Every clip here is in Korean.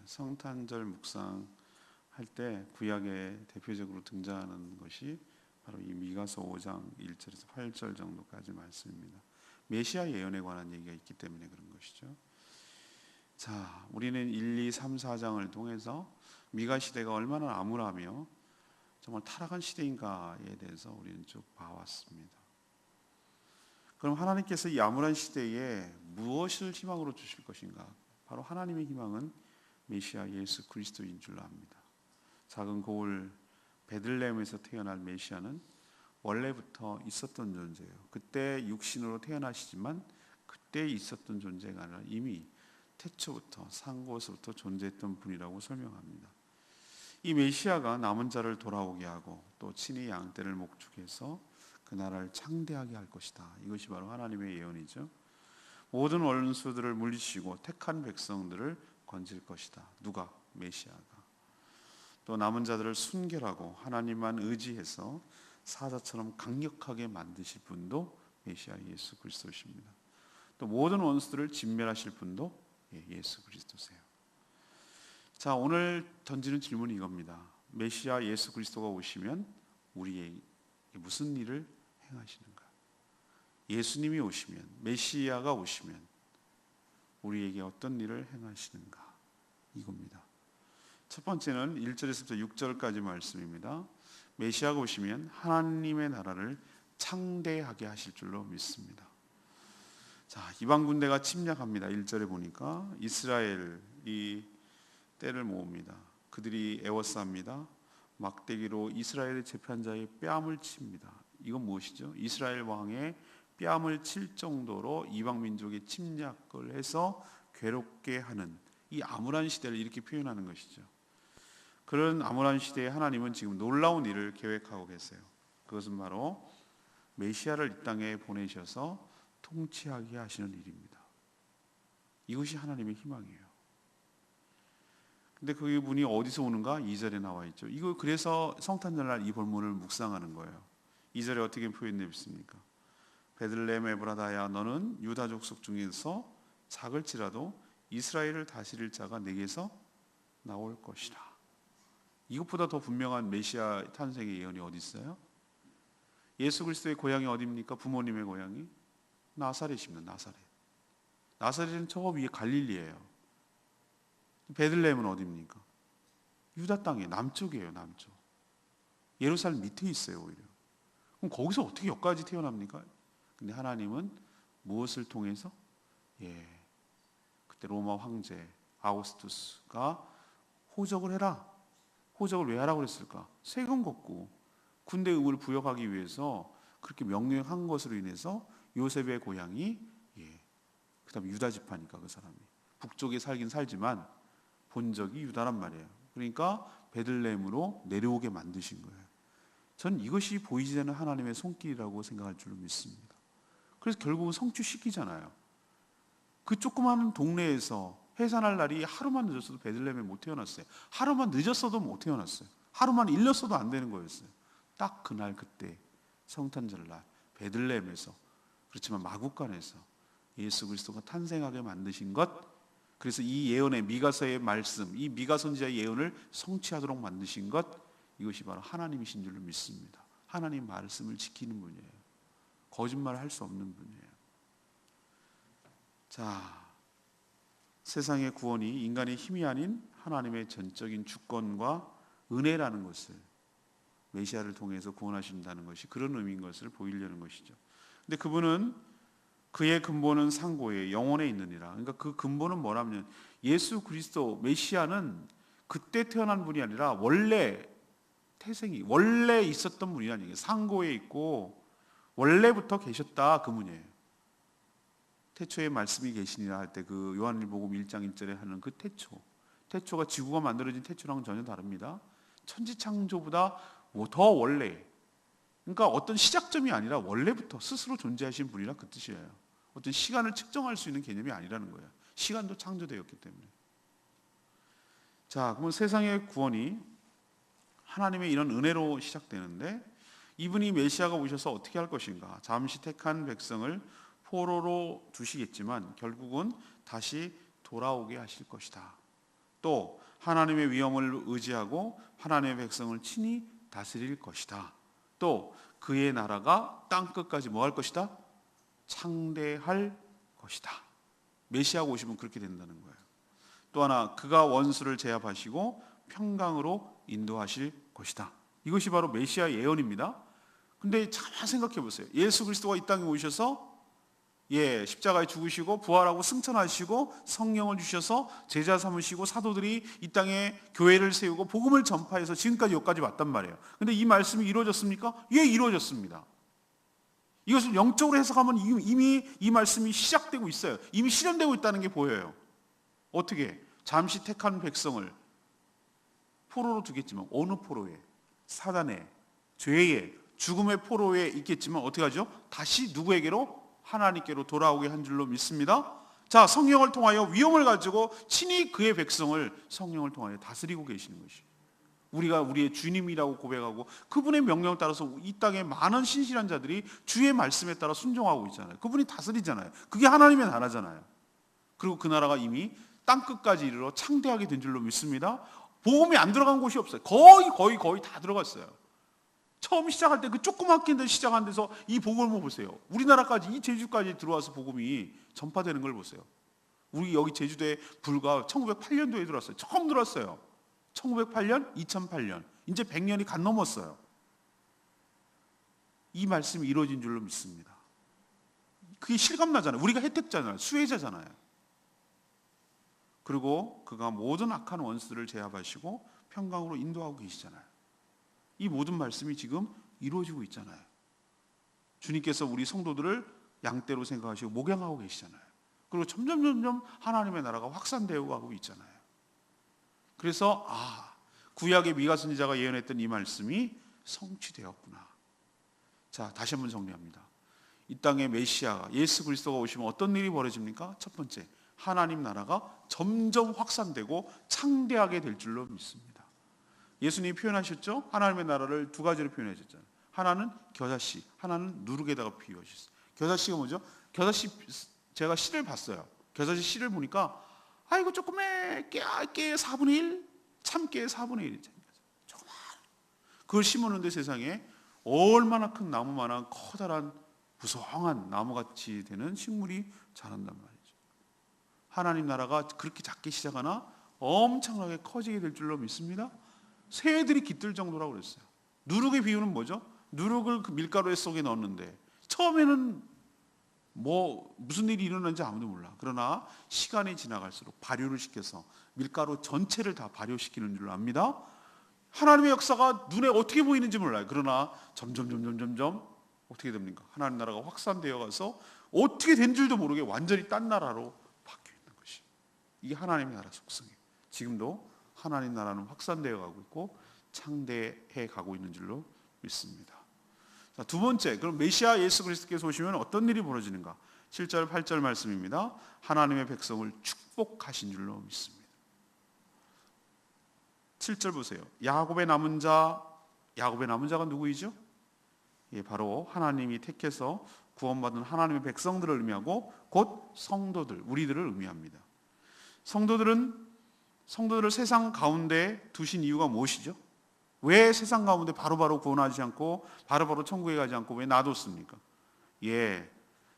성탄절 묵상할 때 구약에 대표적으로 등장하는 것이 바로 이 미가서 5장 1절에서 8절 정도까지 말씀입니다. 메시아 예언에 관한 얘기가 있기 때문에 그런 것이죠. 자, 우리는 1, 2, 3, 4장을 통해서 미가 시대가 얼마나 암울하며 정말 타락한 시대인가에 대해서 우리는 쭉 봐왔습니다. 그럼 하나님께서 이 암울한 시대에 무엇을 희망으로 주실 것인가? 바로 하나님의 희망은 메시아 예수 그리스도인 줄로 압니다. 작은 고을 베들레헴에서 태어날 메시아는 원래부터 있었던 존재예요. 그때 육신으로 태어나시지만 그때 있었던 존재가 아니라 이미 태초부터 상고서부터 존재했던 분이라고 설명합니다. 이 메시아가 남은 자를 돌아오게 하고 또 친히 양떼를 목축해서 그 나라를 창대하게 할 것이다. 이것이 바로 하나님의 예언이죠. 모든 원수들을 물리치고 택한 백성들을 건질 것이다. 누가? 메시아가. 또 남은 자들을 순결하고 하나님만 의지해서 사자처럼 강력하게 만드실 분도 메시아 예수 그리스도십니다. 또 모든 원수들을 진멸하실 분도 예수 그리스도세요. 자, 오늘 던지는 질문이 이겁니다. 메시아 예수 그리스도가 오시면 우리에게 무슨 일을 행하시는가? 예수님이 오시면, 메시아가 오시면 우리에게 어떤 일을 행하시는가? 이겁니다. 첫 번째는 1절에서부터 6절까지 말씀입니다. 메시아가 오시면 하나님의 나라를 창대하게 하실 줄로 믿습니다. 자, 이방 군대가 침략합니다. 1절에 보니까 이스라엘이 떼를 모읍니다. 그들이 애워쌉니다. 막대기로 이스라엘의 재판자의 뺨을 칩니다. 이건 무엇이죠? 이스라엘 왕의 뺨을 칠 정도로 이방 민족의 침략을 해서 괴롭게 하는 이 암울한 시대를 이렇게 표현하는 것이죠. 그런 암울한 시대에 하나님은 지금 놀라운 일을 계획하고 계세요. 그것은 바로 메시아를 이 땅에 보내셔서 통치하게 하시는 일입니다. 이것이 하나님의 희망이에요. 근데 그 분이 어디서 오는가? 2절에 나와 있죠. 이거 그래서 성탄절날 이 본문을 묵상하는 거예요. 2절에 어떻게 표현되어 있습니까? 베들레헴 에브라다야, 너는 유다 족속 중에서 작을지라도 이스라엘을 다스릴 자가 내게서 나올 것이라. 이것보다 더 분명한 메시아 탄생의 예언이 어디 있어요? 예수 그리스도의 고향이 어디입니까? 부모님의 고향이 나사렛입니다. 나사렛. 나사렛은 저 위에 갈릴리예요. 베들레헴은 어디입니까? 유다 땅의 남쪽이에요. 남쪽. 예루살렘 밑에 있어요. 오히려. 그럼 거기서 어떻게 여기까지 태어납니까? 근데 하나님은 무엇을 통해서? 그때 로마 황제 아우구스투스가 호적을 해라. 호적을 왜 하라고 그랬을까? 세금 걷고 군대 의무를 부여하기 위해서 그렇게 명령한 것으로 인해서 요셉의 고향이 그 다음에 유다 지파니까 그 사람이 북쪽에 살긴 살지만 본적이 유다란 말이에요. 그러니까 베들레헴으로 내려오게 만드신 거예요. 전 이것이 보이지 않는 하나님의 손길이라고 생각할 줄로 믿습니다. 그래서 결국은 성취시키잖아요. 그 조그마한 동네에서 해산할 날이 하루만 늦었어도 베들레헴에 못 태어났어요. 하루만 늦었어도 못 태어났어요. 하루만 일렀어도 안 되는 거였어요. 딱 그날 그때 성탄절날 베들레헴에서, 그렇지만 마구간에서 예수 그리스도가 탄생하게 만드신 것, 그래서 이 예언의 미가서의 말씀, 이 미가 선지자의 예언을 성취하도록 만드신 것, 이것이 바로 하나님이신 줄로 믿습니다. 하나님 말씀을 지키는 분이에요. 거짓말을 할 수 없는 분이에요. 자, 세상의 구원이 인간의 힘이 아닌 하나님의 전적인 주권과 은혜라는 것을, 메시아를 통해서 구원하신다는 것이 그런 의미인 것을 보이려는 것이죠. 근데 그분은, 그의 근본은 상고에 영원에 있느니라. 그러니까 그 근본은 뭐냐면 예수 그리스도 메시아는 그때 태어난 분이 아니라 원래 태생이, 원래 있었던 분이라는 얘기예요. 상고에 있고 원래부터 계셨다, 그 분이에요. 태초에 말씀이 계시니라 할 때 그 요한일복음 1장 1절에 하는 그 태초가 지구가 만들어진 태초랑은 전혀 다릅니다. 천지창조보다 더 원래, 그러니까 어떤 시작점이 아니라 원래부터 스스로 존재하신 분이라 그 뜻이에요. 어떤 시간을 측정할 수 있는 개념이 아니라는 거예요. 시간도 창조되었기 때문에. 자, 그러면 세상의 구원이 하나님의 이런 은혜로 시작되는데, 이분이 메시아가 오셔서 어떻게 할 것인가? 잠시 택한 백성을 포로로 두시겠지만 결국은 다시 돌아오게 하실 것이다. 또 하나님의 위엄을 의지하고 하나님의 백성을 친히 다스릴 것이다. 또 그의 나라가 땅 끝까지 뭐 할 것이다? 창대할 것이다. 메시아가 오시면 그렇게 된다는 거예요. 또 하나, 그가 원수를 제압하시고 평강으로 인도하실 것이다. 이것이 바로 메시아 예언입니다. 근데 잘 생각해 보세요. 예수 그리스도가 이 땅에 오셔서 십자가에 죽으시고 부활하고 승천하시고 성령을 주셔서 제자 삼으시고 사도들이 이 땅에 교회를 세우고 복음을 전파해서 지금까지 여기까지 왔단 말이에요. 근데 이 말씀이 이루어졌습니까? 예, 이루어졌습니다. 이것을 영적으로 해석하면 이미 이 말씀이 시작되고 있어요. 이미 실현되고 있다는 게 보여요. 어떻게? 잠시 택한 백성을 포로로 두겠지만 어느 포로에? 사단의, 죄의, 죽음의 포로에 있겠지만 어떻게 하죠? 다시 누구에게로? 하나님께로 돌아오게 한 줄로 믿습니다. 자, 성령을 통하여 위엄을 가지고 친히 그의 백성을 성령을 통하여 다스리고 계시는 것이 우리가 우리의 주님이라고 고백하고 그분의 명령을 따라서 이 땅에 많은 신실한 자들이 주의 말씀에 따라 순종하고 있잖아요. 그분이 다스리잖아요. 그게 하나님의 나라잖아요. 그리고 그 나라가 이미 땅 끝까지 이르러 창대하게 된 줄로 믿습니다. 복음이 안 들어간 곳이 없어요. 거의 다 들어갔어요. 처음 시작할 때 그 조그맣게 시작한 데서 이 복음을 보세요. 우리나라까지 이 제주까지 들어와서 복음이 전파되는 걸 보세요. 우리 여기 제주도에 불과 1908년도에 들어왔어요. 처음 들어왔어요. 1908년, 2008년. 이제 100년이 간 넘었어요. 이 말씀이 이루어진 줄로 믿습니다. 그게 실감나잖아요. 우리가 혜택자잖아요. 수혜자잖아요. 그리고 그가 모든 악한 원수들을 제압하시고 평강으로 인도하고 계시잖아요. 이 모든 말씀이 지금 이루어지고 있잖아요. 주님께서 우리 성도들을 양떼로 생각하시고 목양하고 계시잖아요. 그리고 점점 하나님의 나라가 확산되어 가고 있잖아요. 그래서 구약의 미가 선지자가 예언했던 이 말씀이 성취되었구나. 자, 다시 한번 정리합니다. 이 땅에 메시아가 예수 그리스도가 오시면 어떤 일이 벌어집니까? 첫 번째, 하나님 나라가 점점 확산되고 창대하게 될 줄로 믿습니다. 예수님이 표현하셨죠? 하나님의 나라를 두 가지로 표현하셨잖아요. 하나는 겨자씨, 하나는 누룩에다가 비유하셨어요. 겨자씨가 뭐죠? 겨자씨, 제가 씨를 봤어요. 겨자씨 씨를 보니까 이거 조그매 깨 4분의 1, 참깨 4분의 1. 조그만. 그걸 심었는데 세상에 얼마나 큰 나무만한 커다란 무성한 나무같이 되는 식물이 자란단 말이죠. 하나님 나라가 그렇게 작게 시작하나 엄청나게 커지게 될 줄로 믿습니다. 새들이 깃들 정도라고 그랬어요. 누룩의 비유는 뭐죠? 누룩을 그 밀가루 속에 넣었는데 처음에는 무슨 일이 일어났는지 아무도 몰라. 그러나 시간이 지나갈수록 발효를 시켜서 밀가루 전체를 다 발효시키는 줄로 압니다. 하나님의 역사가 눈에 어떻게 보이는지 몰라요. 그러나 점점 어떻게 됩니까? 하나님 나라가 확산되어 가서 어떻게 된 줄도 모르게 완전히 딴 나라로 바뀌어 있는 것이 이게 하나님의 나라 속성이에요. 지금도 하나님 나라는 확산되어 가고 있고 창대해 가고 있는 줄로 믿습니다. 자, 두 번째, 그럼 메시아 예수 그리스도께서 오시면 어떤 일이 벌어지는가? 7절 8절 말씀입니다. 하나님의 백성을 축복하신 줄로 믿습니다. 7절 보세요. 야곱의 남은 자가 누구이죠? 바로 하나님이 택해서 구원받은 하나님의 백성들을 의미하고 곧 성도들, 우리들을 의미합니다. 성도들을 세상 가운데 두신 이유가 무엇이죠? 왜 세상 가운데 바로바로 구원하지 않고 바로바로 천국에 가지 않고 왜 놔뒀습니까?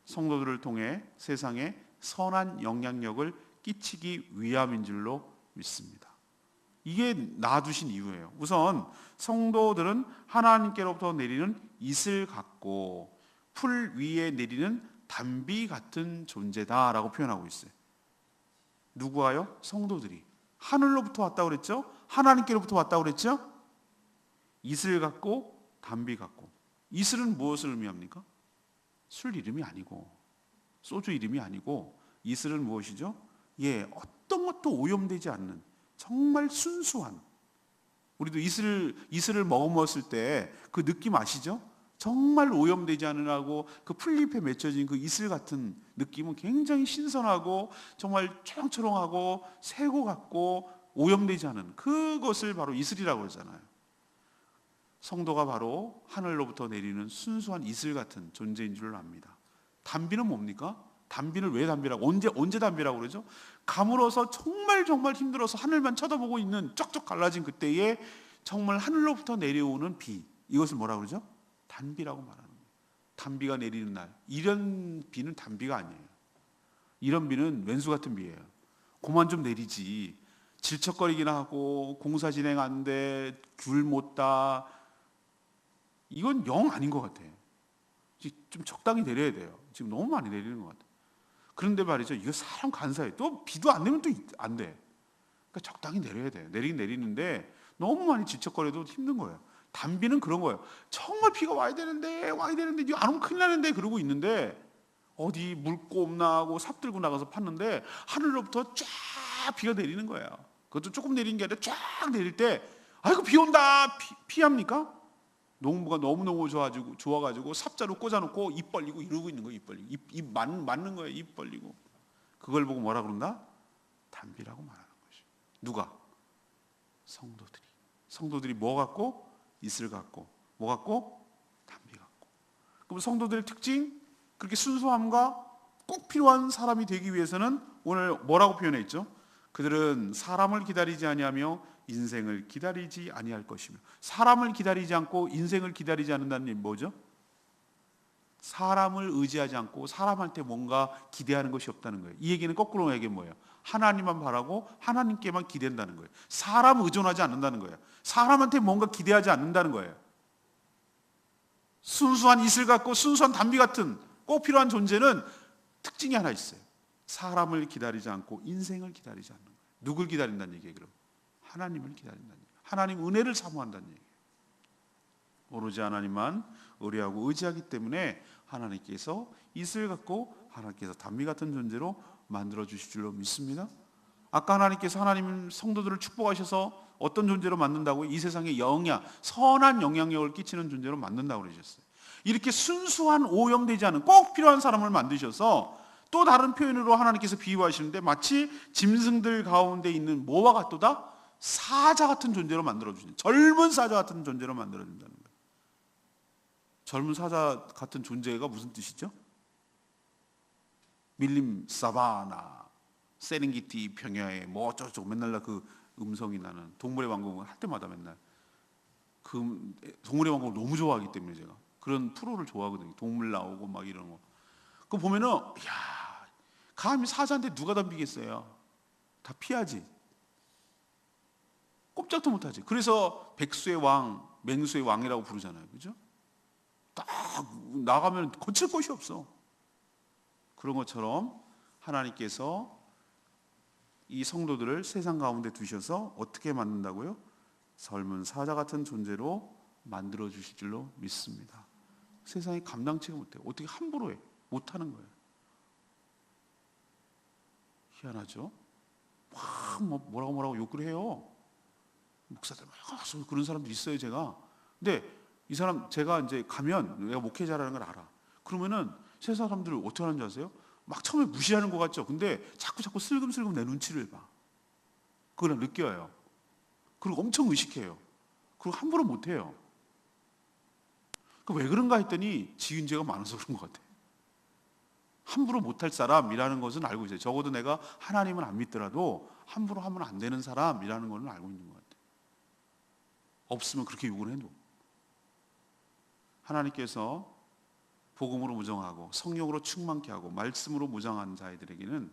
성도들을 통해 세상에 선한 영향력을 끼치기 위함인 줄로 믿습니다. 이게 놔두신 이유예요. 우선 성도들은 하나님께로부터 내리는 이슬 같고 풀 위에 내리는 단비 같은 존재다라고 표현하고 있어요. 누구와요? 성도들이. 하늘로부터 왔다고 그랬죠? 하나님께로부터 왔다고 그랬죠? 이슬 같고 단비 같고. 이슬은 무엇을 의미합니까? 술 이름이 아니고 소주 이름이 아니고 이슬은 무엇이죠? 어떤 것도 오염되지 않는 정말 순수한, 우리도 이슬을 먹었을 때 그 느낌 아시죠? 정말 오염되지 않으라고 그 풀잎에 맺혀진 그 이슬 같은 느낌은 굉장히 신선하고 정말 초롱초롱하고 새고 같고 오염되지 않은 그것을 바로 이슬이라고 그러잖아요. 성도가 바로 하늘로부터 내리는 순수한 이슬 같은 존재인 줄 압니다. 단비는 뭡니까? 단비를 왜 단비라고? 언제 단비라고 그러죠? 가물어서 정말 힘들어서 하늘만 쳐다보고 있는 쩍쩍 갈라진 그때에 정말 하늘로부터 내려오는 비, 이것을 뭐라고 그러죠? 단비라고 말하는 거예요. 단비가 내리는 날, 이런 비는 단비가 아니에요. 이런 비는 왼수 같은 비예요. 그만 좀 내리지. 질척거리기나 하고 공사 진행 안 돼, 귤 못 따, 이건 영 아닌 것 같아요. 좀 적당히 내려야 돼요. 지금 너무 많이 내리는 것 같아요. 그런데 말이죠, 이거 사람 간사해. 또 비도 안 내면 또 안 돼. 그러니까 적당히 내려야 돼요. 내리긴 내리는데 너무 많이 질척거려도 힘든 거예요. 단비는 그런 거예요. 정말 비가 와야 되는데 이거 안 오면 큰일 나는데 그러고 있는데 어디 물고 없나 하고 삽 들고 나가서 팠는데 하늘로부터 쫙 비가 내리는 거예요. 그것도 조금 내리는 게 아니라 쫙 내릴 때 아이고 비 온다, 피합니까? 농부가 너무너무 좋아가지고 삽자루 꽂아놓고 입 벌리고 이러고 있는 거예요. 입 벌리고 입 맞는 거예요. 입 벌리고. 그걸 보고 뭐라 그런다? 단비라고 말하는 것이. 누가? 성도들이 뭐 갖고? 이슬 갖고. 뭐 갖고? 단비 갖고. 그럼 성도들의 특징, 그렇게 순수함과 꼭 필요한 사람이 되기 위해서는 오늘 뭐라고 표현해 있죠? 그들은 사람을 기다리지 아니하며 인생을 기다리지 아니할 것이며. 사람을 기다리지 않고 인생을 기다리지 않는다는 게 뭐죠? 사람을 의지하지 않고 사람한테 뭔가 기대하는 것이 없다는 거예요. 이 얘기는 거꾸로 얘기하면 뭐예요? 하나님만 바라고 하나님께만 기댄다는 거예요. 사람 의존하지 않는다는 거예요. 사람한테 뭔가 기대하지 않는다는 거예요. 순수한 이슬 같고 순수한 단비 같은 꼭 필요한 존재는 특징이 하나 있어요. 사람을 기다리지 않고 인생을 기다리지 않는 거예요. 누굴 기다린다는 얘기예요? 그럼 하나님을 기다린다는 얘기예요. 하나님 은혜를 사모한다는 얘기예요. 오로지 하나님만 의뢰하고 의지하기 때문에 하나님께서 이슬 같고 하나님께서 단비 같은 존재로 만들어 주실 줄로 믿습니다. 아까 하나님께서 하나님 성도들을 축복하셔서 어떤 존재로 만든다고? 이 세상에 선한 영향력을 끼치는 존재로 만든다고 그러셨어요. 이렇게 순수한 오염되지 않은 꼭 필요한 사람을 만드셔서 또 다른 표현으로 하나님께서 비유하시는데 마치 짐승들 가운데 있는 뭐와 같도다? 사자 같은 존재로 만들어주신, 젊은 사자 같은 존재로 만들어준다는 거예요. 젊은 사자 같은 존재가 무슨 뜻이죠? 밀림 사바나, 세렝게티 평야에 뭐 어쩌고저쩌고 맨날 그 음성이 나는 동물의 왕국을 할 때마다 맨날 그 동물의 왕국을 너무 좋아하기 때문에 제가 그런 프로를 좋아하거든요. 동물 나오고 막 이런 거. 그거 보면은 야, 감히 사자한테 누가 덤비겠어요? 다 피하지. 꼼짝도 못하지. 그래서 백수의 왕, 맹수의 왕이라고 부르잖아요. 그죠? 딱 나가면 거칠 곳이 없어. 그런 것처럼 하나님께서 이 성도들을 세상 가운데 두셔서 어떻게 만든다고요? 젊은 사자 같은 존재로 만들어 주실 줄로 믿습니다. 세상이 감당치가 못해요. 어떻게 함부로 해? 못하는 거예요. 희한하죠? 막 뭐라고 욕을 해요. 목사들 막 그런 사람들 있어요, 제가. 근데 이 사람 제가 이제 가면 내가 목회자라는 걸 알아. 그러면은 세 사람들을 어떻게 하는 줄 아세요? 막 처음에 무시하는 것 같죠. 근데 자꾸 슬금슬금 내 눈치를 봐. 그걸 느껴요. 그리고 엄청 의식해요. 그리고 함부로 못해요. 왜 그런가 했더니 지은 죄가 많아서 그런 것 같아요. 함부로 못할 사람이라는 것은 알고 있어요. 적어도 내가 하나님은 안 믿더라도 함부로 하면 안 되는 사람이라는 것은 알고 있는 것 같아요. 없으면 그렇게 욕을 해도. 하나님께서 복음으로 무정하고 성령으로 충만케 하고 말씀으로 무장한 자들에게는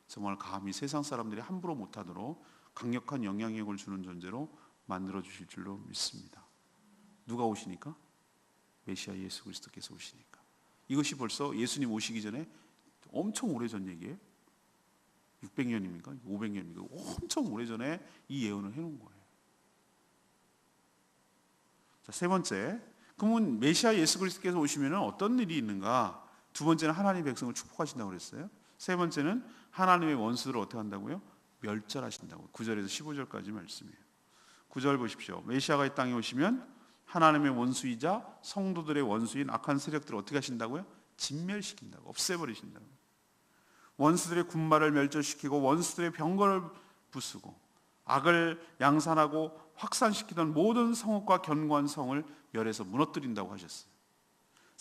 정말 감히 세상 사람들이 함부로 못하도록 강력한 영향력을 주는 존재로 만들어 주실 줄로 믿습니다. 누가 오시니까? 메시아 예수 그리스도께서 오시니까. 이것이 벌써 예수님 오시기 전에 엄청 오래전 얘기예요. 600년입니까? 500년입니까? 엄청 오래전에 이 예언을 해놓은 거예요. 자, 세 번째, 그러면 메시아 예수 그리스도께서 오시면 어떤 일이 있는가? 두 번째는 하나님의 백성을 축복하신다고 그랬어요. 세 번째는 하나님의 원수들을 어떻게 한다고요? 멸절하신다고. 9절에서 15절까지 말씀이에요. 9절 보십시오. 메시아가 이 땅에 오시면 하나님의 원수이자 성도들의 원수인 악한 세력들을 어떻게 하신다고요? 진멸시킨다고. 없애버리신다고. 원수들의 군마를 멸절시키고 원수들의 병거를 부수고 악을 양산하고 확산시키던 모든 성읍과 견고한 성을 멸해서 무너뜨린다고 하셨어요.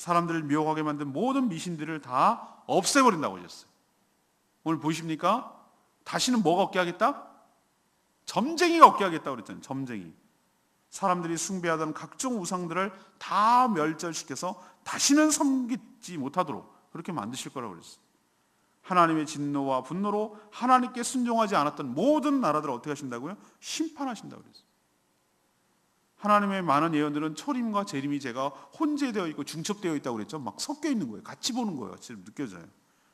사람들을 미혹하게 만든 모든 미신들을 다 없애버린다고 하셨어요. 오늘 보이십니까? 다시는 뭐가 없게 하겠다? 점쟁이가 없게 하겠다고 그랬잖아요. 점쟁이. 사람들이 숭배하던 각종 우상들을 다 멸절시켜서 다시는 섬기지 못하도록 그렇게 만드실 거라고 그랬어요. 하나님의 진노와 분노로 하나님께 순종하지 않았던 모든 나라들을 어떻게 하신다고요? 심판하신다고 그랬어요. 하나님의 많은 예언들은 초림과 재림이 제가 혼재되어 있고 중첩되어 있다고 그랬죠. 막 섞여 있는 거예요. 같이 보는 거예요. 지금 느껴져요.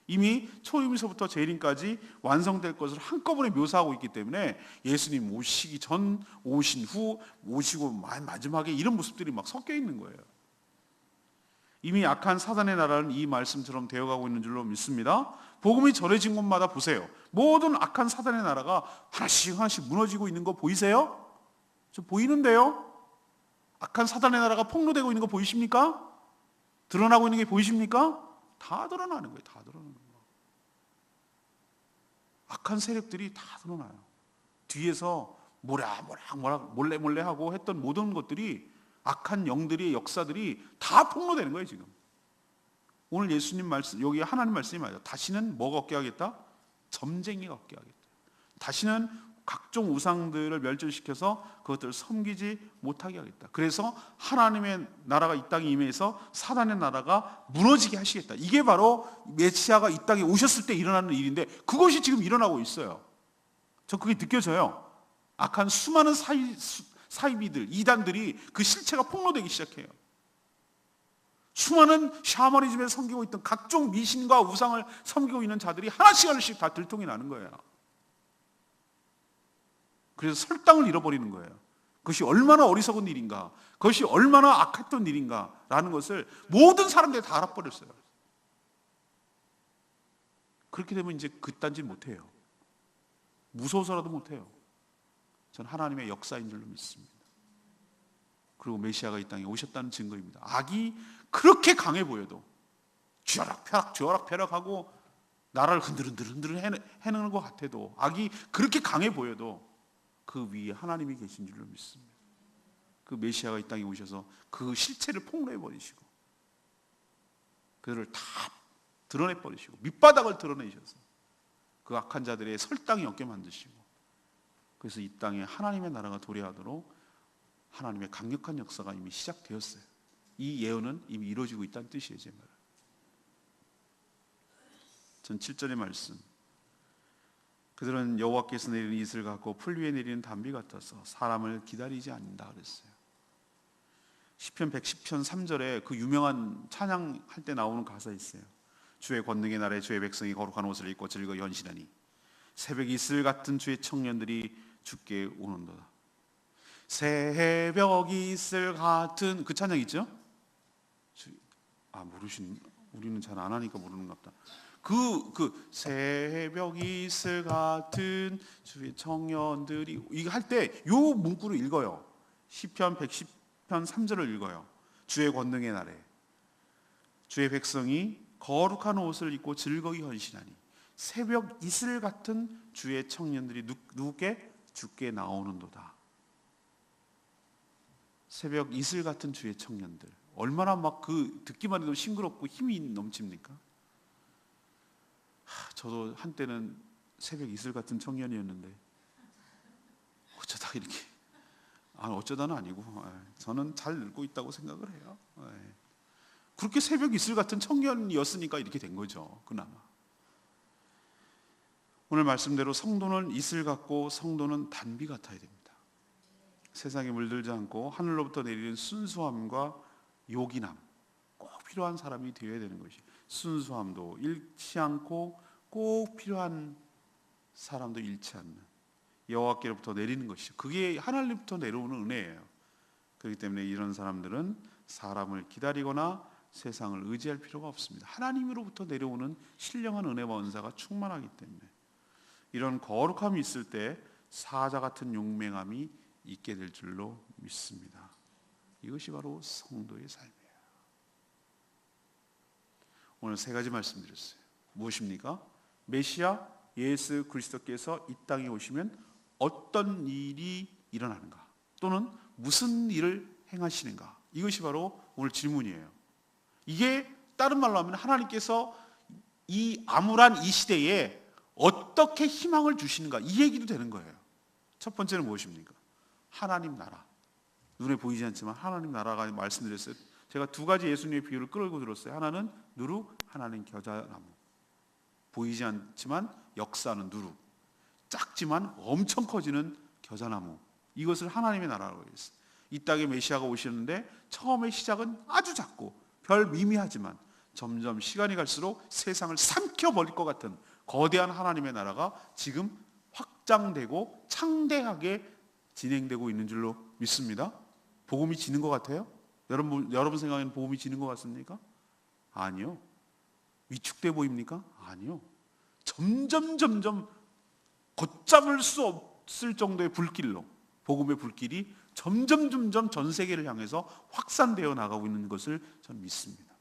이미 초림에서부터 재림까지 완성될 것을 한꺼번에 묘사하고 있기 때문에 예수님 오시기 전, 오신 후, 오시고 마지막에 이런 모습들이 막 섞여 있는 거예요. 이미 악한 사단의 나라는 이 말씀처럼 되어가고 있는 줄로 믿습니다. 복음이 전해진 곳마다 보세요. 모든 악한 사단의 나라가 하나씩 하나씩 무너지고 있는 거 보이세요? 저 보이는데요? 악한 사단의 나라가 폭로되고 있는 거 보이십니까? 드러나고 있는 게 보이십니까? 다 드러나는 거예요. 다 드러나는 거예요. 악한 세력들이 다 드러나요. 뒤에서 몰래 하고 했던 모든 것들이, 악한 영들의 역사들이 다 폭로되는 거예요. 지금 오늘 예수님 말씀, 여기 하나님 말씀이 맞아요. 다시는 뭐가 없게 하겠다? 점쟁이가 없게 하겠다. 다시는 각종 우상들을 멸절시켜서 그것들을 섬기지 못하게 하겠다. 그래서 하나님의 나라가 이 땅에 임해서 사단의 나라가 무너지게 하시겠다. 이게 바로 메시아가 이 땅에 오셨을 때 일어나는 일인데, 그것이 지금 일어나고 있어요. 저 그게 느껴져요. 악한 수많은 사이비들, 이단들이 그 실체가 폭로되기 시작해요. 수많은 샤머니즘에 섬기고 있던 각종 미신과 우상을 섬기고 있는 자들이 하나씩 다 들통이 나는 거예요. 그래서 설당을 잃어버리는 거예요. 그것이 얼마나 어리석은 일인가, 그것이 얼마나 악했던 일인가라는 것을 모든 사람들이 다 알아버렸어요. 그렇게 되면 이제 그딴 짓 못해요. 무서워서라도 못해요. 저는 하나님의 역사인 줄로 믿습니다. 그리고 메시아가 이 땅에 오셨다는 증거입니다. 악이 그렇게 강해 보여도 쥐어락펴락하고 나라를 흔들흔들 해내는 것 같아도, 악이 그렇게 강해 보여도 그 위에 하나님이 계신 줄로 믿습니다. 그 메시아가 이 땅에 오셔서 그 실체를 폭로해버리시고 그들을 다 드러내버리시고 밑바닥을 드러내셔서 그 악한 자들의 설당이 없게 만드시고, 그래서 이 땅에 하나님의 나라가 도래하도록 하나님의 강력한 역사가 이미 시작되었어요. 이 예언은 이미 이루어지고 있다는 뜻이에요. 제 말은. 전 7절의 말씀, 그들은 여호와께서 내리는 이슬 같고 풀 위에 내리는 단비 같아서 사람을 기다리지 않는다 그랬어요. 시편 110편 3절에 그 유명한 찬양할 때 나오는 가사 있어요. 주의 권능의 날에 주의 백성이 거룩한 옷을 입고 즐거이 헌신하니 새벽 이슬 같은 주의 청년들이 주께 오는도다. 새벽 이슬 같은 그 찬양 있죠? 우리는 잘 안 하니까 모르는가 보다. 그 새벽 이슬 같은 주의 청년들이, 이거 할 때 요 문구를 읽어요. 시편 110편 3절을 읽어요. 주의 권능의 날에 주의 백성이 거룩한 옷을 입고 즐거이 헌신하니 새벽 이슬 같은 주의 청년들이 누구께? 주께 나오는도다. 새벽 이슬 같은 주의 청년들, 얼마나 막 그 듣기만 해도 싱그럽고 힘이 넘칩니까? 저도 한때는 새벽 이슬 같은 청년이었는데 어쩌다 이렇게, 어쩌다는 아니고 저는 잘 늙고 있다고 생각을 해요. 그렇게 새벽 이슬 같은 청년이었으니까 이렇게 된 거죠. 그나마. 오늘 말씀대로 성도는 이슬 같고 성도는 단비 같아야 됩니다. 세상에 물들지 않고 하늘로부터 내리는 순수함과 요긴함, 꼭 필요한 사람이 되어야 되는 것이, 순수함도 잃지 않고 꼭 필요한 사람도 잃지 않는 여호와께로부터 내리는 것이죠. 그게 하나님부터 내려오는 은혜예요. 그렇기 때문에 이런 사람들은 사람을 기다리거나 세상을 의지할 필요가 없습니다. 하나님으로부터 내려오는 신령한 은혜와 은사가 충만하기 때문에 이런 거룩함이 있을 때 사자 같은 용맹함이 있게 될 줄로 믿습니다. 이것이 바로 성도의 삶이에요. 오늘 세 가지 말씀드렸어요. 무엇입니까? 메시아 예수 그리스도께서 이 땅에 오시면 어떤 일이 일어나는가, 또는 무슨 일을 행하시는가, 이것이 바로 오늘 질문이에요. 이게 다른 말로 하면 하나님께서 이 암울한 이 시대에 어떻게 희망을 주시는가, 이 얘기도 되는 거예요. 첫 번째는 무엇입니까? 하나님 나라. 눈에 보이지 않지만 하나님 나라가 말씀드렸어요. 제가 두 가지 예수님의 비유를 끌고 들었어요. 하나는 누룩, 하나는 겨자나무. 보이지 않지만 역사는 누룩, 작지만 엄청 커지는 겨자나무. 이것을 하나님의 나라라고 했어요. 이 땅에 메시아가 오시는데 처음에 시작은 아주 작고 별 미미하지만 점점 시간이 갈수록 세상을 삼켜버릴 것 같은 거대한 하나님의 나라가 지금 확장되고 창대하게 진행되고 있는 줄로 믿습니다. 복음이 지는 것 같아요? 여러분 생각에는 복음이 지는 것 같습니까? 아니요. 위축돼 보입니까? 아니요. 점점 걷잡을 수 없을 정도의 불길로, 복음의 불길이 점점 전 세계를 향해서 확산되어 나가고 있는 것을 저는 믿습니다.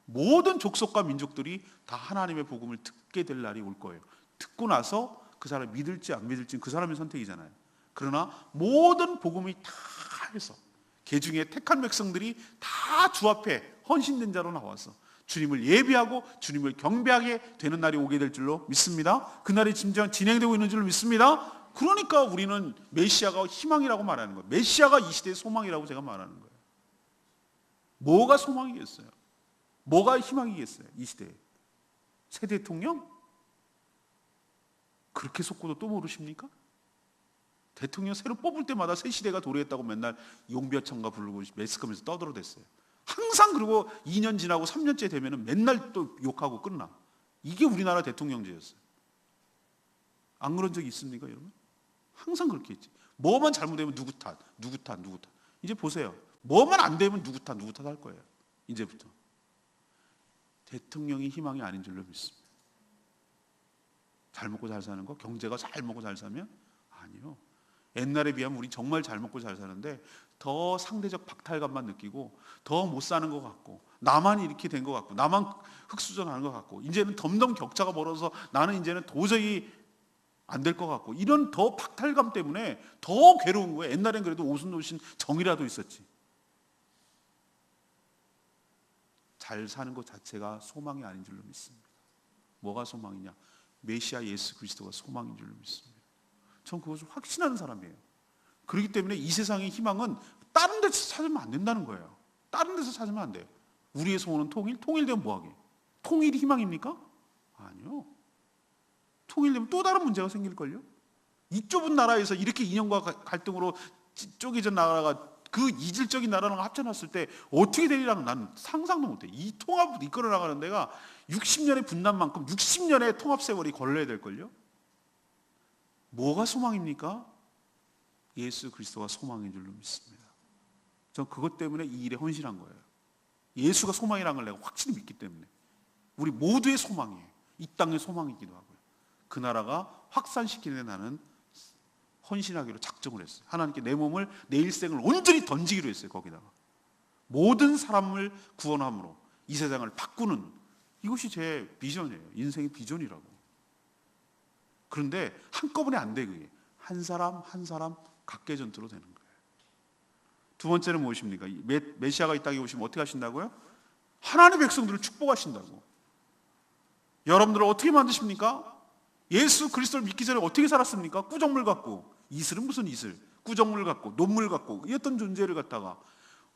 모든 족속과 민족들이 다 하나님의 복음을 듣게 될 날이 올 거예요. 듣고 나서 그 사람이 믿을지 안 믿을지는 그 사람의 선택이잖아요. 그러나 모든 복음이 다 해서 개중에 택한 백성들이 다 주 앞에 헌신된 자로 나와서 주님을 예비하고 주님을 경배하게 되는 날이 오게 될 줄로 믿습니다. 그 날이 진행되고 있는 줄로 믿습니다. 그러니까 우리는 메시아가 희망이라고 말하는 거예요. 메시아가 이 시대의 소망이라고 제가 말하는 거예요. 뭐가 소망이겠어요? 뭐가 희망이겠어요? 이 시대에 새 대통령? 그렇게 속고도 또 모르십니까? 대통령 새로 뽑을 때마다 새 시대가 도래했다고 맨날 용비어천가 부르고 매스컴에서 떠들어댔어요. 항상. 그리고 2년 지나고 3년째 되면 맨날 또 욕하고 끝나. 이게 우리나라 대통령제였어요. 안 그런 적이 있습니까, 여러분? 항상 그렇게 했지. 뭐만 잘못되면 누구 탓. 이제 보세요. 뭐만 안 되면 누구 탓 할 거예요. 이제부터. 대통령이 희망이 아닌 줄로 믿습니다. 잘 먹고 잘 사는 거? 경제가 잘 먹고 잘 사면? 아니요. 옛날에 비하면 우리 정말 잘 먹고 잘 사는데 더 상대적 박탈감만 느끼고 더 못 사는 것 같고 나만 이렇게 된 것 같고 나만 흑수저하는 것 같고 이제는 점점 격차가 벌어서 나는 이제는 도저히 안 될 것 같고 이런 더 박탈감 때문에 더 괴로운 거예요. 옛날엔 그래도 오순도신 정이라도 있었지. 잘 사는 것 자체가 소망이 아닌 줄로 믿습니다. 뭐가 소망이냐? 메시아 예수 그리스도가 소망인 줄로 믿습니다. 전 그것을 확신하는 사람이에요. 그렇기 때문에 이 세상의 희망은 다른 데서 찾으면 안 된다는 거예요. 다른 데서 찾으면 안 돼요. 우리의 소원은 통일? 통일되면 뭐하게? 통일이 희망입니까? 아니요. 통일되면 또 다른 문제가 생길걸요? 이 좁은 나라에서 이렇게 이념과 갈등으로 쪼개진 나라가 그 이질적인 나라랑 합쳐놨을 때 어떻게 되리라는 나는 상상도 못해. 이 통합을 이끌어 나가는 데가 60년의 분단만큼 60년의 통합 세월이 걸려야 될걸요? 뭐가 소망입니까? 예수 그리스도가 소망인 줄로 믿습니다. 전 그것 때문에 이 일에 헌신한 거예요. 예수가 소망이라는 걸 내가 확실히 믿기 때문에. 우리 모두의 소망이에요. 이 땅의 소망이기도 하고요. 그 나라가 확산시키는 데 나는 헌신하기로 작정을 했어요. 하나님께 내 몸을, 내 일생을 온전히 던지기로 했어요. 거기다가 모든 사람을 구원함으로 이 세상을 바꾸는, 이것이 제 비전이에요. 인생의 비전이라고. 그런데 한꺼번에 안 돼. 그게 한 사람 한 사람 각계 전투로 되는 거예요. 두 번째는 무엇입니까? 메시아가 이 땅에 오시면 어떻게 하신다고요? 하나님의 백성들을 축복하신다고. 여러분들을 어떻게 만드십니까? 예수 그리스도를 믿기 전에 어떻게 살았습니까? 꾸정물 같고, 이슬은 무슨 이슬? 꾸정물 같고 논물 같고 이었던 존재를 갖다가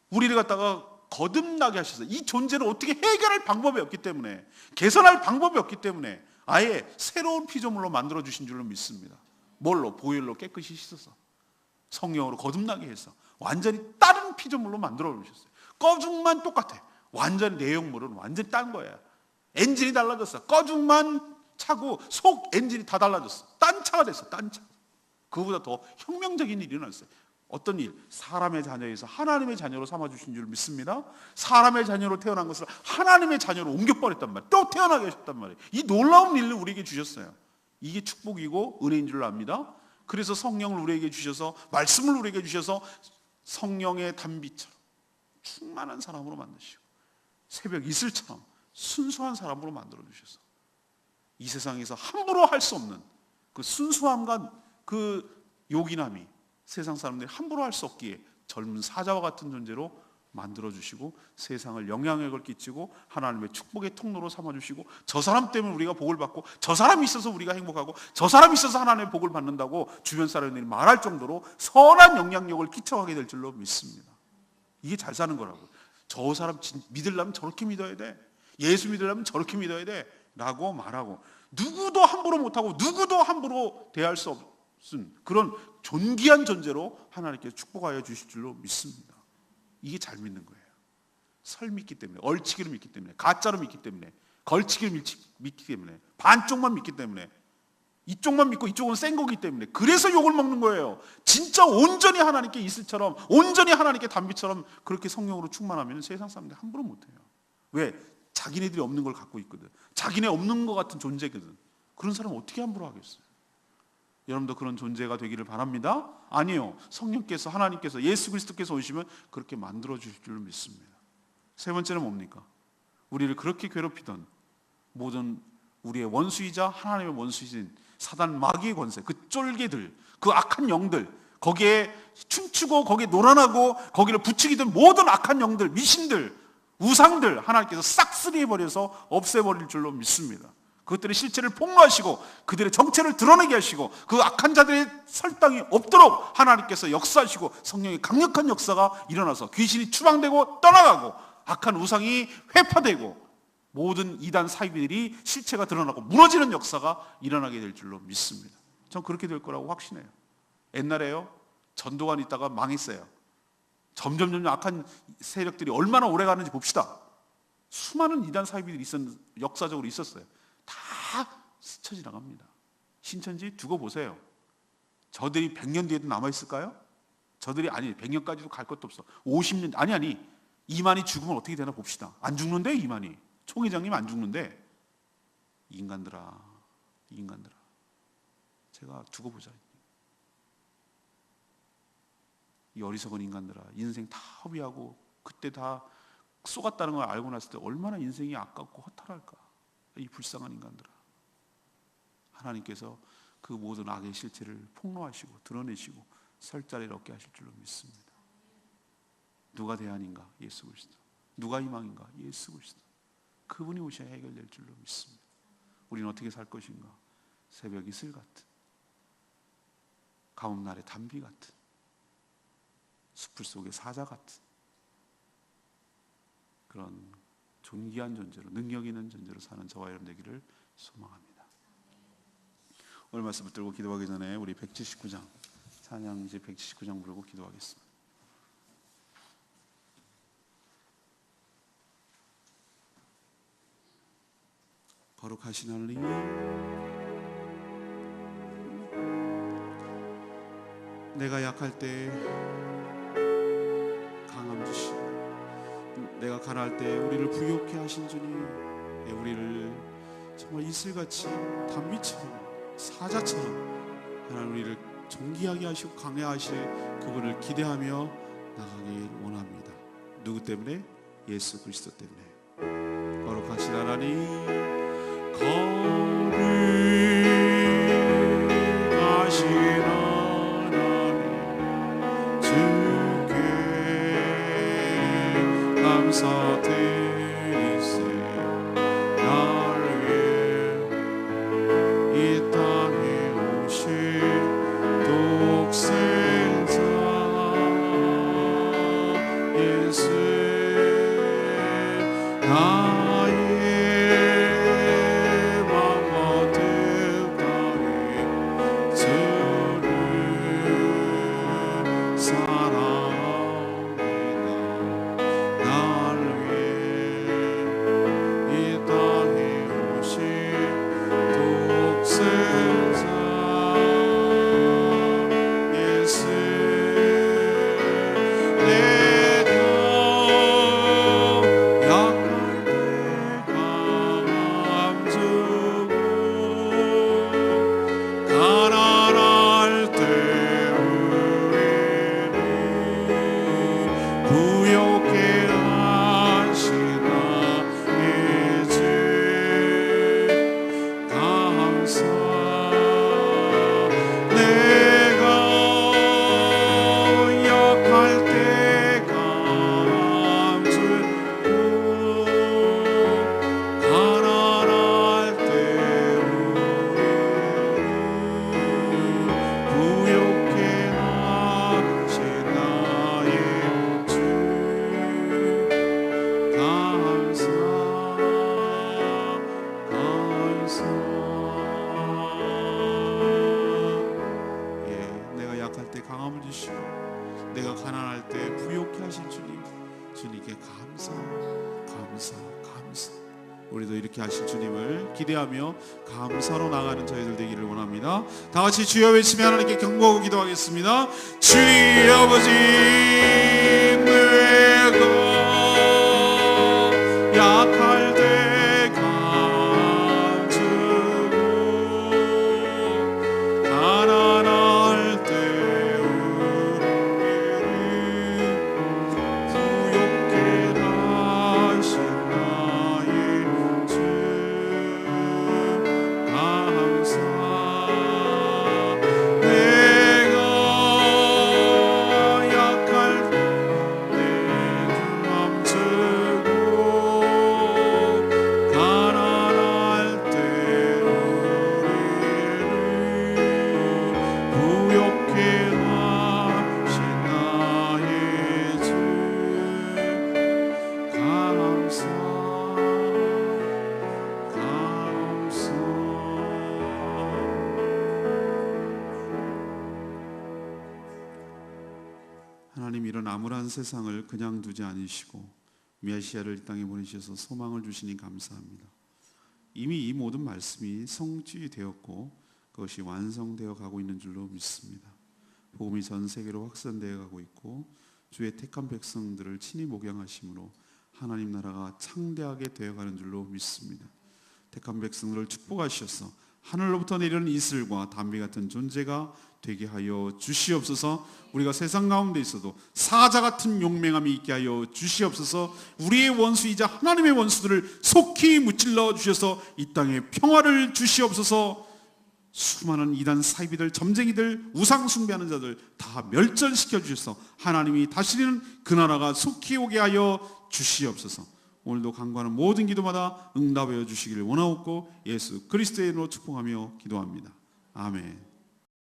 우리를 갖다가 거듭나게 하셔서 이 존재를 어떻게 해결할 방법이 없기 때문에, 개선할 방법이 없기 때문에 아예 새로운 피조물로 만들어 주신 줄로 믿습니다. 뭘로? 보혈로 깨끗이 씻어서 성령으로 거듭나게 해서 완전히 다른 피조물로 만들어 주셨어요. 꺼죽만 똑같아. 완전히 내용물은 완전히 딴 거야. 엔진이 달라졌어. 꺼죽만 차고 속 엔진이 다 달라졌어. 딴 차가 됐어. 딴 차. 그보다 더 혁명적인 일이 일어났어요. 어떤 일? 사람의 자녀에서 하나님의 자녀로 삼아주신 줄 믿습니다. 사람의 자녀로 태어난 것을 하나님의 자녀로 옮겨버렸단 말이에요. 또 태어나게 하셨단 말이에요. 이 놀라운 일을 우리에게 주셨어요. 이게 축복이고 은혜인 줄 압니다. 그래서 성령을 우리에게 주셔서, 말씀을 우리에게 주셔서 성령의 단비처럼 충만한 사람으로 만드시고 새벽 이슬처럼 순수한 사람으로 만들어 주셔서 이 세상에서 함부로 할 수 없는 그 순수함과 그 요긴함이 세상 사람들이 함부로 할 수 없기에 젊은 사자와 같은 존재로 만들어주시고 세상을 영향력을 끼치고 하나님의 축복의 통로로 삼아주시고 저 사람 때문에 우리가 복을 받고 저 사람이 있어서 우리가 행복하고 저 사람이 있어서 하나님의 복을 받는다고 주변 사람들이 말할 정도로 선한 영향력을 끼쳐가게 될 줄로 믿습니다. 이게 잘 사는 거라고. 저 사람 믿으려면 저렇게 믿어야 돼, 예수 믿으려면 저렇게 믿어야 돼 라고 말하고, 누구도 함부로 못하고 누구도 함부로 대할 수 없은 그런 존귀한 존재로 하나님께서 축복하여 주실 줄로 믿습니다. 이게 잘 믿는 거예요. 설 믿기 때문에, 얼치기를 믿기 때문에, 가짜로 믿기 때문에, 걸치기를 믿기 때문에, 반쪽만 믿기 때문에, 이쪽만 믿고 이쪽은 센 거기 때문에, 그래서 욕을 먹는 거예요. 진짜 온전히 하나님께 이슬처럼, 온전히 하나님께 단비처럼 그렇게 성령으로 충만하면 세상 사람들이 함부로 못해요. 왜? 자기네들이 없는 걸 갖고 있거든. 자기네 없는 것 같은 존재거든. 그런 사람 어떻게 함부로 하겠어요? 여러분도 그런 존재가 되기를 바랍니다. 아니요, 성령께서, 하나님께서, 예수 그리스도께서 오시면 그렇게 만들어 주실 줄 믿습니다. 세 번째는 뭡니까? 우리를 그렇게 괴롭히던 모든 우리의 원수이자 하나님의 원수이신 사단 마귀의 권세, 그 쫄개들, 그 악한 영들, 거기에 춤추고 거기에 놀아나고 거기를 부추기던 모든 악한 영들, 미신들, 우상들 하나님께서 싹쓸이해버려서 없애버릴 줄로 믿습니다. 그것들의 실체를 폭로하시고 그들의 정체를 드러내게 하시고 그 악한 자들의 설당이 없도록 하나님께서 역사하시고 성령의 강력한 역사가 일어나서 귀신이 추방되고 떠나가고 악한 우상이 회파되고 모든 이단 사이비들이 실체가 드러나고 무너지는 역사가 일어나게 될 줄로 믿습니다. 전 그렇게 될 거라고 확신해요. 옛날에요, 전도관 있다가 망했어요. 점점 악한 세력들이 얼마나 오래 가는지 봅시다. 수많은 이단 사이비들이 역사적으로 있었어요. 다 스쳐 지나갑니다. 신천지 두고 보세요. 저들이 100년 뒤에도 남아있을까요? 저들이 100년까지도 갈 것도 없어. 50년, 이만희 죽으면 어떻게 되나 봅시다. 안 죽는데, 이만희. 총회장님 안 죽는데. 인간들아. 제가 두고 보자. 이 어리석은 인간들아. 인생 다 허비하고 그때 다 쏘갔다는 걸 알고 났을 때 얼마나 인생이 아깝고 허탈할까. 이 불쌍한 인간들아. 하나님께서 그 모든 악의 실체를 폭로하시고 드러내시고 설 자리를 얻게 하실 줄로 믿습니다. 누가 대안인가? 예수 그리스도. 누가 희망인가? 예수 그리스도. 그분이 오셔야 해결될 줄로 믿습니다. 우리는 어떻게 살 것인가? 새벽 이슬 같은, 가뭄날의 단비 같은, 숲을 속의 사자 같은 그런 존귀한 존재로, 능력 있는 존재로 사는 저와 여러분 되기를 소망합니다. 오늘 말씀 붙들고 기도하기 전에 우리 179장, 찬양지 179장 부르고 기도하겠습니다. 거룩하신 하나님, 내가 약할 때 강함 주시고 내가 가난할 때 우리를 부유케 하신 주님, 우리를 정말 이슬같이 단비처럼 사자처럼 하나님 우리를 존귀하게 하시고 강해하실 그분을 기대하며 나가길 원합니다. 누구 때문에? 예수 그리스도 때문에. 거룩하신 하나님, 거룩하신 하나님, 주께 감사드리세. 나를 위해 이 땅에 오신 독생자 예수, 나의 가난할 때 부욕해 하신 주님, 주님께 감사. 우리도 이렇게 하실 주님을 기대하며 감사로 나가는 저희들 되기를 원합니다. 다 같이 주여 외치며 하나님께 경고하고 기도하겠습니다. 주의 아버지, 내가 약할 때 감추고 가난할 때 우리를 부욕해 하신 나의 주 감사. 내가 약할 때 감추고 가난할 때 우리를 부욕해 하신 나의 주 감사. 하나님, 이런 암울한 세상을 그냥 두지 않으시고 메시아를 이 땅에 보내셔서 소망을 주시니 감사합니다. 이미 이 모든 말씀이 성취되었고 그것이 완성되어 가고 있는 줄로 믿습니다. 복음이 전 세계로 확산되어 가고 있고 주의 택한 백성들을 친히 목양하심으로 하나님 나라가 창대하게 되어가는 줄로 믿습니다. 택한 백성들을 축복하셔서 하늘로부터 내리는 이슬과 담비 같은 존재가 되게 하여 주시옵소서. 우리가 세상 가운데 있어도 사자 같은 용맹함이 있게 하여 주시옵소서. 우리의 원수이자 하나님의 원수들을 속히 무찔러 주셔서 이 땅에 평화를 주시옵소서. 수많은 이단 사이비들, 점쟁이들, 우상 숭배하는 자들 다 멸절시켜 주셔서 하나님이 다스리는 그 나라가 속히 오게 하여 주시옵소서. 오늘도 간구하는 모든 기도마다 응답하여 주시기를 원하옵고 예수 그리스도의 이름으로 축복하며 기도합니다. 아멘.